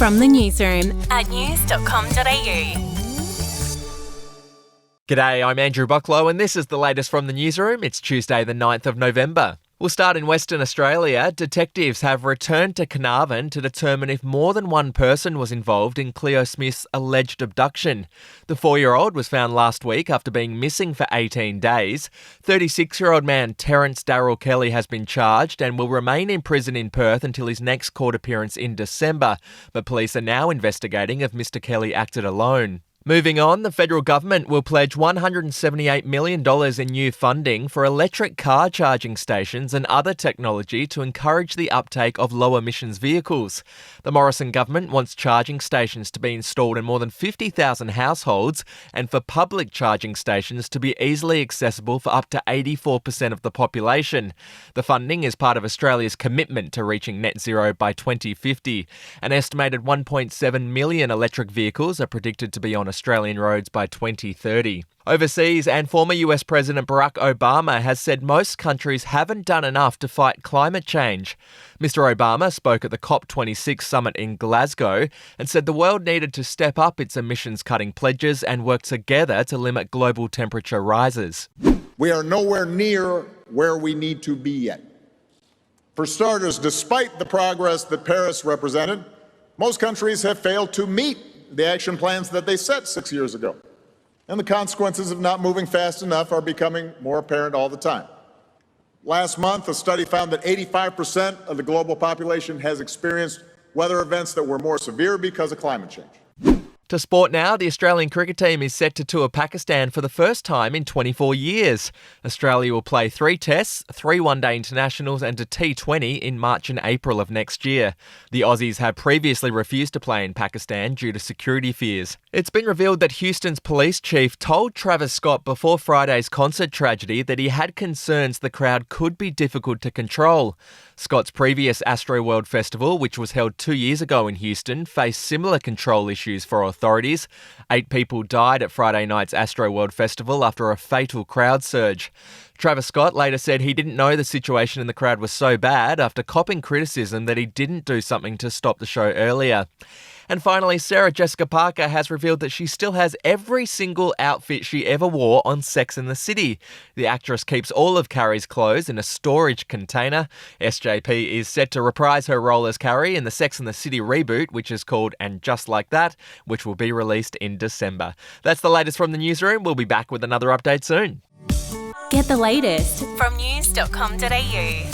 from the newsroom at news.com.au. G'day, I'm Andrew Bucklow and this is the latest from the newsroom. It's Tuesday the 9th of November. We'll start in Western Australia. Detectives have returned to Carnarvon to determine if more than one person was involved in Cleo Smith's alleged abduction. The 4-year-old was found last week after being missing for 18 days. 36-year-old man Terence Darrell Kelly has been charged and will remain in prison in Perth until his next court appearance in December. But police are now investigating if Mr Kelly acted alone. Moving on, the federal government will pledge $178 million in new funding for electric car charging stations and other technology to encourage the uptake of low-emissions vehicles. The Morrison government wants charging stations to be installed in more than 50,000 households and for public charging stations to be easily accessible for up to 84% of the population. The funding is part of Australia's commitment to reaching net zero by 2050. An estimated 1.7 million electric vehicles are predicted to be on Australian roads by 2030. Overseas, and former US President Barack Obama has said most countries haven't done enough to fight climate change. Mr Obama spoke at the COP26 summit in Glasgow and said the world needed to step up its emissions-cutting pledges and work together to limit global temperature rises. We are nowhere near where we need to be yet. For starters, despite the progress that Paris represented, most countries have failed to meet the action plans that they set 6 years ago. And the consequences of not moving fast enough are becoming more apparent all the time. Last month, a study found that 85% of the global population has experienced weather events that were more severe because of climate change. To sport now, the Australian cricket team is set to tour Pakistan for the first time in 24 years. Australia will play 3 tests, 3 one-day internationals and a T20 in March and April of next year. The Aussies have previously refused to play in Pakistan due to security fears. It's been revealed that Houston's police chief told Travis Scott before Friday's concert tragedy that he had concerns the crowd could be difficult to control. Scott's previous Astroworld Festival, which was held 2 years ago in Houston, faced similar control issues for authorities. 8 people died at Friday night's Astroworld Festival after a fatal crowd surge. Travis Scott later said he didn't know the situation in the crowd was so bad after copping criticism that he didn't do something to stop the show earlier. And finally, Sarah Jessica Parker has revealed that she still has every single outfit she ever wore on Sex and the City. The actress keeps all of Carrie's clothes in a storage container. SJP is set to reprise her role as Carrie in the Sex and the City reboot, which is called And Just Like That, which will be released in December. That's the latest from the newsroom. We'll be back with another update soon. Get the latest from news.com.au.